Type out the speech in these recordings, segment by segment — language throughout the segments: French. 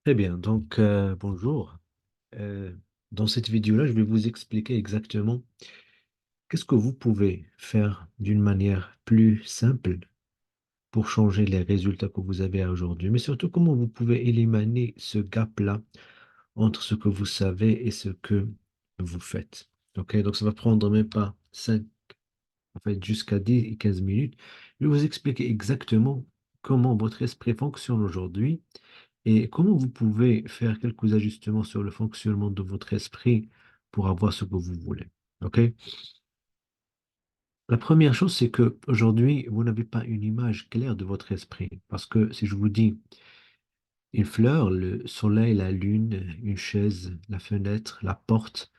Très bien, donc bonjour. Euh, Dans cette vidéo-là, je vais vous expliquer exactement qu'est-ce que vous pouvez faire d'une manière plus simple pour changer les résultats que vous avez aujourd'hui, mais surtout comment vous pouvez éliminer ce gap-là entre ce que vous savez et ce que vous faites. Ok, donc ça va prendre même pas 5, en fait, jusqu'à 10 et 15 minutes. Je vais vous expliquer exactement comment votre esprit fonctionne aujourd'hui et comment vous pouvez faire quelques ajustements sur le fonctionnement de votre esprit pour avoir ce que vous voulez. OK? La première chose, c'est que aujourd'hui, vous n'avez pas une image claire de votre esprit. Parce que si je vous dis une fleur, le soleil, la lune, une chaise, la fenêtre, la porte,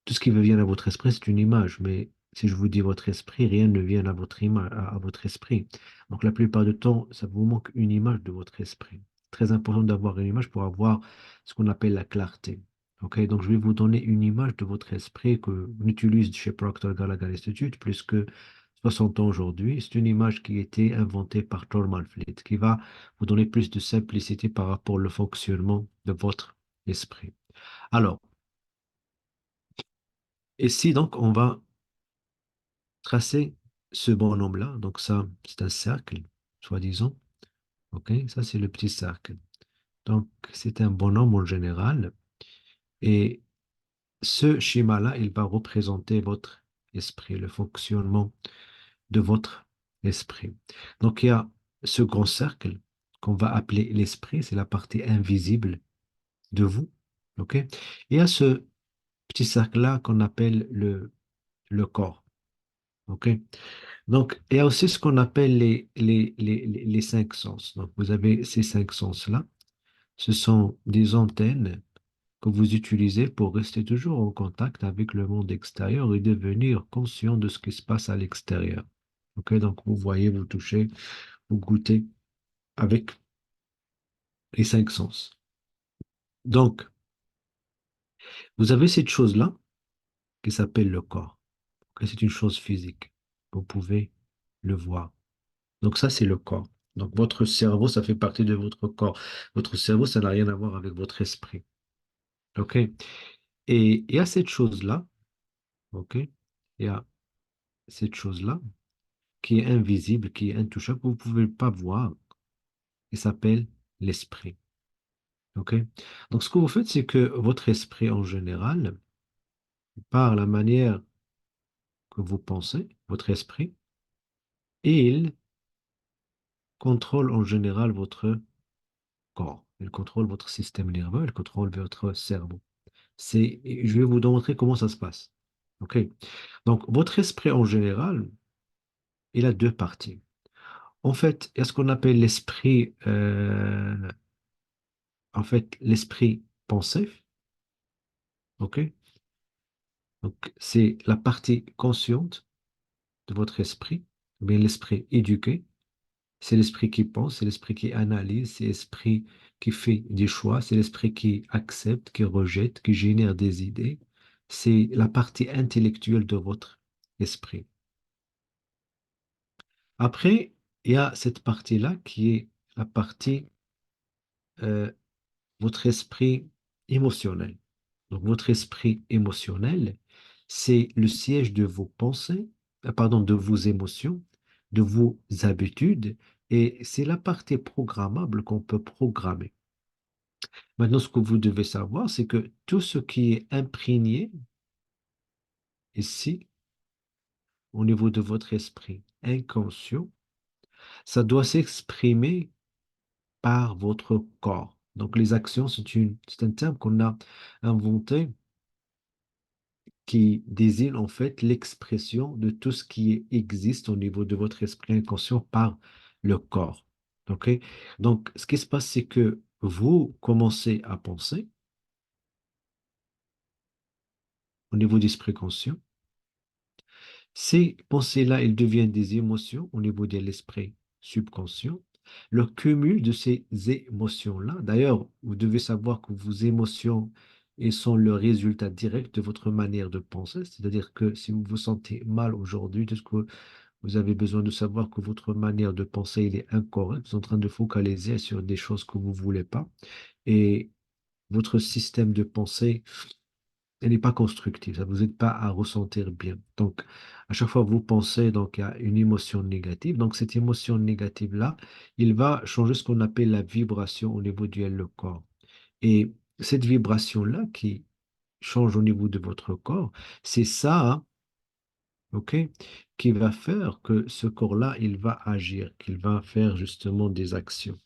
tout ce qui me vient à votre esprit, c'est une image. Mais si je vous dis votre esprit, rien ne vient à votre image, à votre esprit. Donc la plupart du temps, ça vous manque une image de votre esprit. Très important d'avoir une image pour avoir ce qu'on appelle la clarté. Ok, donc je vais vous donner une image de votre esprit que on utilise chez Procter Gallagher Institute plus que 60 ans aujourd'hui. C'est une image qui a été inventée par Thorman Fleet, qui va vous donner plus de simplicité par rapport au fonctionnement de votre esprit. Alors, ici, donc, on va tracer ce bonhomme-là. Donc ça, c'est un cercle, soi-disant. OK? Ça, c'est le petit cercle. Donc, c'est un bonhomme en général. Et ce schéma-là, il va représenter votre esprit, le fonctionnement de votre esprit. Donc, il y a ce grand cercle qu'on va appeler l'esprit, c'est la partie invisible de vous. OK? Et il y a ce petit cercle-là qu'on appelle le corps. OK? Donc, il y a aussi ce qu'on appelle les cinq sens. Donc, vous avez ces cinq sens-là. Ce sont des antennes que vous utilisez pour rester toujours en contact avec le monde extérieur et devenir conscient de ce qui se passe à l'extérieur. OK? Donc, vous voyez, vous touchez, vous goûtez avec les cinq sens. Donc, vous avez cette chose-là qui s'appelle le corps. OK? C'est une chose physique. Vous pouvez le voir. Donc ça, c'est le corps. Donc votre cerveau, ça fait partie de votre corps. Votre cerveau, ça n'a rien à voir avec votre esprit. OK? Et il y a cette chose-là, OK? Il y a cette chose-là qui est invisible, qui est intouchable, que vous ne pouvez pas voir. Il s'appelle l'esprit. OK? Donc ce que vous faites, c'est que votre esprit en général, par la manière que vous pensez, votre esprit, il contrôle en général votre corps. Il contrôle votre système nerveux, il contrôle votre cerveau. Je vais vous montrer comment ça se passe. OK? Donc, votre esprit en général, il a deux parties. En fait, il y a ce qu'on appelle l'esprit, en fait, l'esprit pensif. OK? Donc, c'est la partie consciente de votre esprit, mais l'esprit éduqué. C'est l'esprit qui pense, c'est l'esprit qui analyse, c'est l'esprit qui fait des choix, c'est l'esprit qui accepte, qui rejette, qui génère des idées. C'est la partie intellectuelle de votre esprit. Après, il y a cette partie-là qui est la partie, euh, votre esprit émotionnel. Donc, votre esprit émotionnel, c'est le siège de vos pensées, pardon, de vos émotions, de vos habitudes, et c'est la partie programmable qu'on peut programmer. Maintenant, ce que vous devez savoir, c'est que tout ce qui est imprégné ici, au niveau de votre esprit inconscient, ça doit s'exprimer par votre corps. Donc, les actions, c'est un terme qu'on a inventé qui désigne en fait l'expression de tout ce qui existe au niveau de votre esprit inconscient par le corps. OK? Donc, ce qui se passe, c'est que vous commencez à penser au niveau d'esprit conscient. Ces pensées-là, elles deviennent des émotions au niveau de l'esprit subconscient. Le cumul de ces émotions-là, d'ailleurs, vous devez savoir que vos émotions elles sont le résultat direct de votre manière de penser, c'est-à-dire que si vous vous sentez mal aujourd'hui, tout ce que Vous avez besoin de savoir que votre manière de penser, il est incorrecte. Vous êtes en train de focaliser sur des choses que vous ne voulez pas. Et votre système de pensée, elle n'est pas constructive. Ça ne vous aide pas à ressentir bien. Donc, à chaque fois que vous pensez, donc, il y a une émotion négative. Donc, cette émotion négative-là, il va changer ce qu'on appelle la vibration au niveau du le corps. Et cette vibration-là qui change au niveau de votre corps, c'est ça, hein, OK, qui va faire que ce corps-là, il va agir, qu'il va faire justement des actions.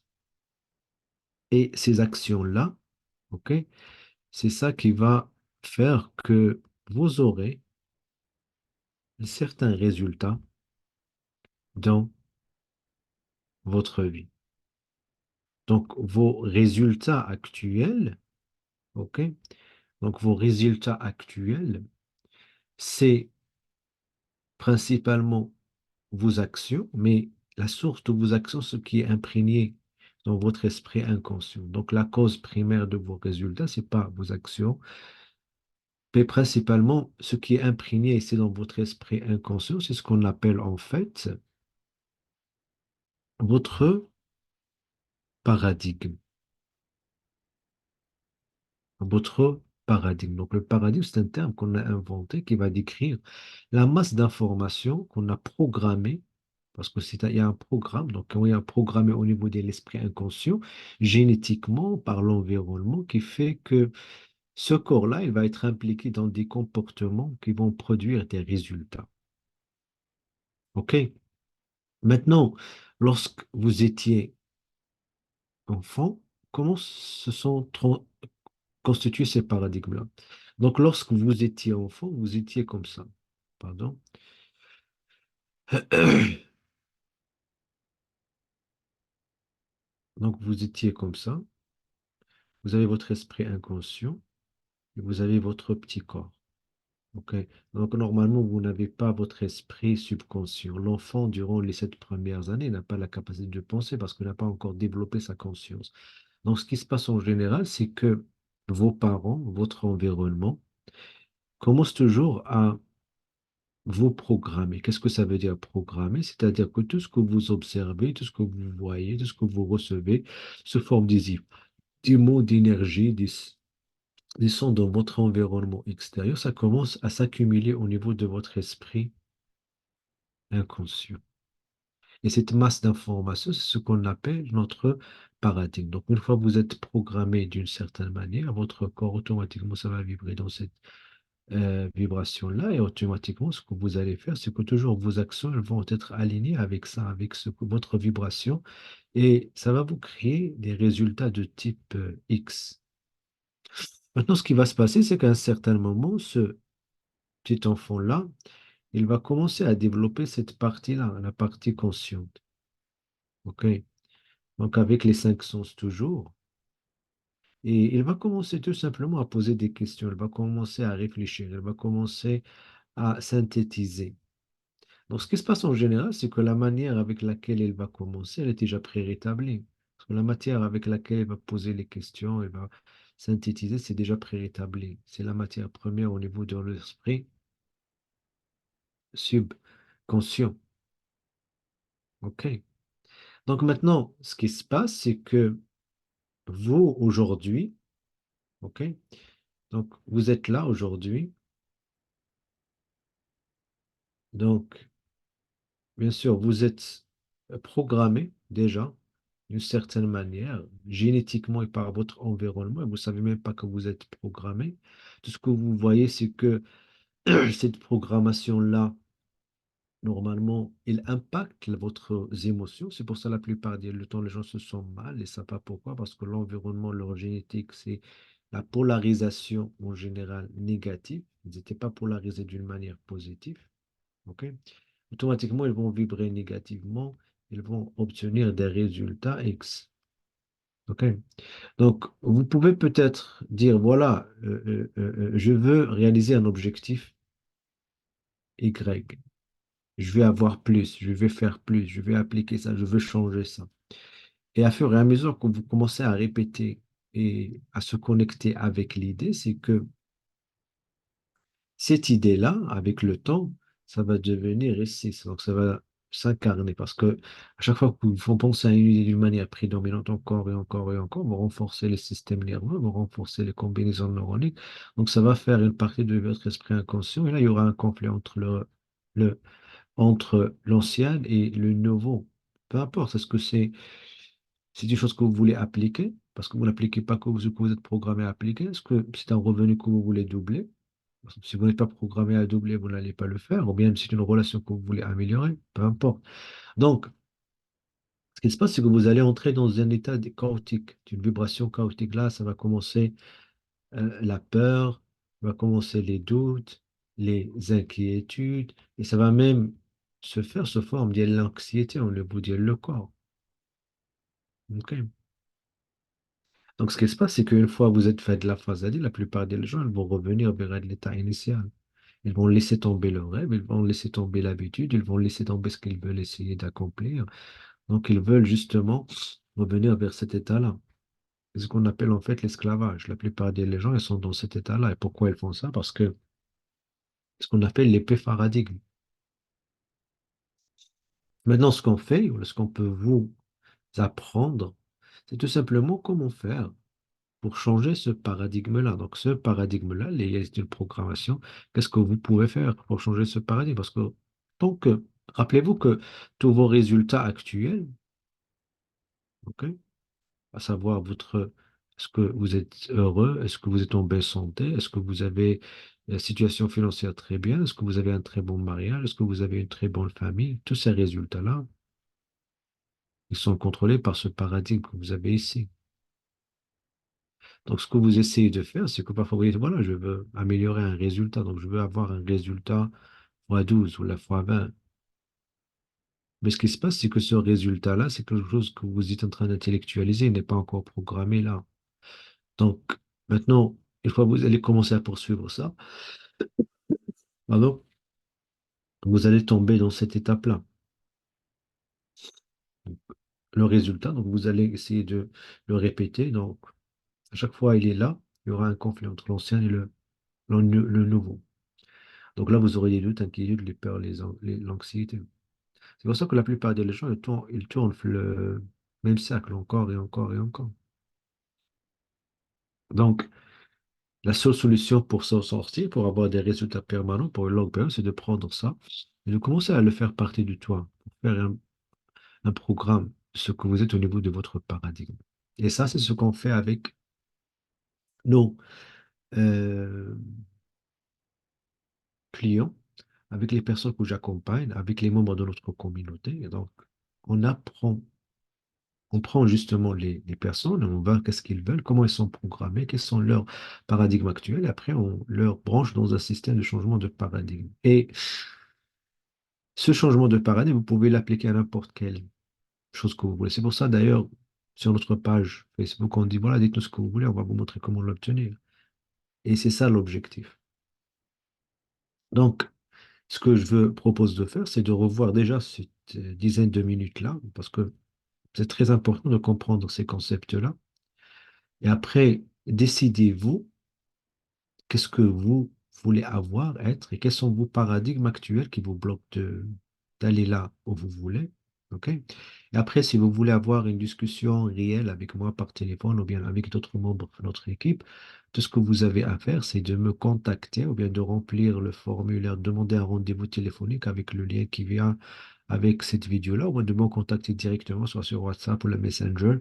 Et ces actions-là, OK, c'est ça qui va faire que vous aurez certains résultats dans votre vie. Donc, vos résultats actuels, OK, donc vos résultats actuels, c'est principalement vos actions, mais la source de vos actions, ce qui est imprégné dans votre esprit inconscient. Donc, la cause primaire de vos résultats, c'est pas vos actions, mais principalement ce qui est imprégné ici dans votre esprit inconscient, c'est ce qu'on appelle en fait votre paradigme. Votre paradigme. Donc, le paradigme, c'est un terme qu'on a inventé qui va décrire la masse d'informations qu'on a programmées, parce que il y a un programme, donc on a programmé au niveau de l'esprit inconscient, génétiquement, par l'environnement, qui fait que ce corps-là, il va être impliqué dans des comportements qui vont produire des résultats. OK? Maintenant, lorsque vous étiez enfant, comment se sont constitués ces paradigmes-là? Donc, lorsque vous étiez enfant, vous étiez comme ça. Pardon. Donc, vous étiez comme ça. Vous avez votre esprit inconscient et vous avez votre petit corps. OK? Donc, normalement, vous n'avez pas votre esprit subconscient. L'enfant, durant les 7 premières années, n'a pas la capacité de penser parce qu'il n'a pas encore développé sa conscience. Donc, ce qui se passe en général, c'est que vos parents, votre environnement, commencent toujours à vous programmer. Qu'est-ce que ça veut dire programmer? C'est-à-dire que tout ce que vous observez, tout ce que vous voyez, tout ce que vous recevez, se forme des mots d'énergie, des sons dans votre environnement extérieur. Ça commence à s'accumuler au niveau de votre esprit inconscient. Et cette masse d'informations, c'est ce qu'on appelle notre paradigme. Donc, une fois que vous êtes programmé d'une certaine manière, votre corps automatiquement, ça va vibrer dans cette vibration-là et automatiquement, ce que vous allez faire, c'est que toujours vos actions elles vont être alignées avec ça, avec votre vibration et ça va vous créer des résultats de type X. Maintenant, ce qui va se passer, c'est qu'à un certain moment, ce petit enfant-là, il va commencer à développer cette partie-là, la partie consciente. OK? Donc, avec les 5 sens toujours. Et il va commencer tout simplement à poser des questions, il va commencer à réfléchir, il va commencer à synthétiser. Donc, ce qui se passe en général, c'est que la manière avec laquelle elle va commencer, elle est déjà préétablie. Parce que la matière avec laquelle elle va poser les questions, elle va synthétiser, c'est déjà préétabli. C'est la matière première au niveau de l'esprit subconscient. OK? Donc maintenant, ce qui se passe, c'est que vous, aujourd'hui, OK? Donc, vous êtes là aujourd'hui. Donc, bien sûr, vous êtes programmé déjà d'une certaine manière, génétiquement et par votre environnement, et vous ne savez même pas que vous êtes programmé. Tout ce que vous voyez, c'est que cette programmation-là, normalement, il impacte votre émotions. C'est pour ça la plupart du temps, les gens se sentent mal et ça pas pourquoi, parce que l'environnement, leur génétique, c'est la polarisation en général négative. Ils n'étaient pas polarisés d'une manière positive. OK? Automatiquement, ils vont vibrer négativement, ils vont obtenir des résultats X. OK? Donc, vous pouvez peut-être dire, voilà, je veux réaliser un objectif Y. Je vais avoir plus, je vais faire plus, je vais appliquer ça, je veux changer ça. Et à fur et à mesure que vous commencez à répéter et à se connecter avec l'idée, c'est que cette idée-là, avec le temps, ça va devenir ici. Donc, ça va s'incarner. Parce que à chaque fois que vous pensez à une idée d'une manière prédominante encore et encore et encore, vous renforcez les systèmes nerveux, vous renforcez les combinaisons neuroniques. Donc, ça va faire une partie de votre esprit inconscient. Et là, il y aura un conflit entre le, entre l'ancien et le nouveau. Peu importe, est-ce que c'est une chose que vous voulez appliquer, parce que vous n'appliquez pas que vous êtes programmé à appliquer. Est-ce que c'est un revenu que vous voulez doubler? Parce que si vous n'êtes pas programmé à doubler, vous n'allez pas le faire. Ou bien si c'est une relation que vous voulez améliorer, peu importe. Donc, ce qui se passe, c'est que vous allez entrer dans un état chaotique, d'une vibration chaotique. Là, ça va commencer la peur, va commencer les doutes, les inquiétudes, et ça va même se faire sous forme de l'anxiété, on le vous dit le corps. Ok. Donc, ce qui se passe, c'est qu'une fois que vous êtes fait de la phase AD, la plupart des gens ils vont revenir vers l'état initial. Ils vont laisser tomber leurs rêves, ils vont laisser tomber l'habitude, ils vont laisser tomber ce qu'ils veulent essayer d'accomplir. Donc, ils veulent justement revenir vers cet état-là. C'est ce qu'on appelle en fait l'esclavage. La plupart des gens, ils sont dans cet état-là. Et pourquoi ils font ça? Parce que ce qu'on appelle l'épée paradigme. Maintenant, ce qu'on fait, ou ce qu'on peut vous apprendre, c'est tout simplement comment faire pour changer ce paradigme-là. Donc, ce paradigme-là, c'est une programmation. Qu'est-ce que vous pouvez faire pour changer ce paradigme? Parce que tant que, rappelez-vous que tous vos résultats actuels, ok, à savoir est-ce que vous êtes heureux, est-ce que vous êtes en bonne santé, est-ce que vous avez la situation financière très bien, est-ce que vous avez un très bon mariage, est-ce que vous avez une très bonne famille, tous ces résultats-là, ils sont contrôlés par ce paradigme que vous avez ici. Donc, ce que vous essayez de faire, c'est que parfois vous dites, voilà, je veux améliorer un résultat, donc je veux avoir un résultat fois 12 ou la fois 20. Mais ce qui se passe, c'est que ce résultat-là, c'est quelque chose que vous êtes en train d'intellectualiser, il n'est pas encore programmé là. Donc, maintenant, une fois que vous allez commencer à poursuivre ça, pardon, vous allez tomber dans cette étape-là. Donc, le résultat, donc vous allez essayer de le répéter. Donc, à chaque fois, il est là, il y aura un conflit entre l'ancien et le nouveau. Donc là, vous aurez des doutes, inquiétudes, les peurs, l'anxiété. C'est pour ça que la plupart des gens, ils tournent le même cercle encore et encore et encore. Donc, la seule solution pour s'en sortir, pour avoir des résultats permanents pour une longue période, c'est de prendre ça et de commencer à le faire partie de toi, pour faire un programme de ce que vous êtes au niveau de votre paradigme. Et ça, c'est ce qu'on fait avec nos euh, clients, avec les personnes que j'accompagne, avec les membres de notre communauté. Et donc, on apprend, on prend justement les personnes, on voit qu'est-ce qu'ils veulent, comment ils sont programmés, quels sont leurs paradigmes actuels, et après, on leur branche dans un système de changement de paradigme. Et ce changement de paradigme, vous pouvez l'appliquer à n'importe quelle chose que vous voulez. C'est pour ça, d'ailleurs, sur notre page Facebook, on dit, voilà, dites-nous ce que vous voulez, on va vous montrer comment l'obtenir. Et c'est ça l'objectif. Donc, ce que je veux propose de faire, c'est de revoir déjà cette dizaine de minutes-là, parce que c'est très important de comprendre ces concepts-là. Et après, décidez-vous qu'est-ce que vous voulez avoir, être, et quels sont vos paradigmes actuels qui vous bloquent d'aller là où vous voulez. OK? Et après, si vous voulez avoir une discussion réelle avec moi par téléphone ou bien avec d'autres membres de notre équipe, tout ce que vous avez à faire, c'est de me contacter ou bien de remplir le formulaire, demander un rendez-vous téléphonique avec le lien qui vient avec cette vidéo-là, ou bien de me contacter directement, soit sur WhatsApp ou le Messenger,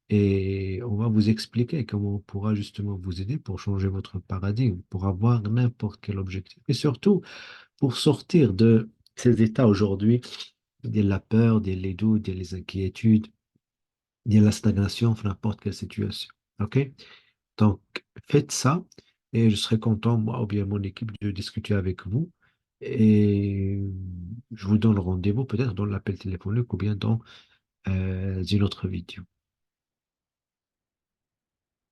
et on va vous expliquer comment on pourra justement vous aider pour changer votre paradigme, pour avoir n'importe quel objectif. Et surtout, pour sortir de ces états aujourd'hui, de la peur, des doutes, des inquiétudes, de la stagnation, n'importe quelle situation. OK? Donc, faites ça et je serai content, moi ou bien mon équipe, de discuter avec vous. Et je vous donne rendez-vous peut-être dans l'appel téléphonique ou bien dans une autre vidéo.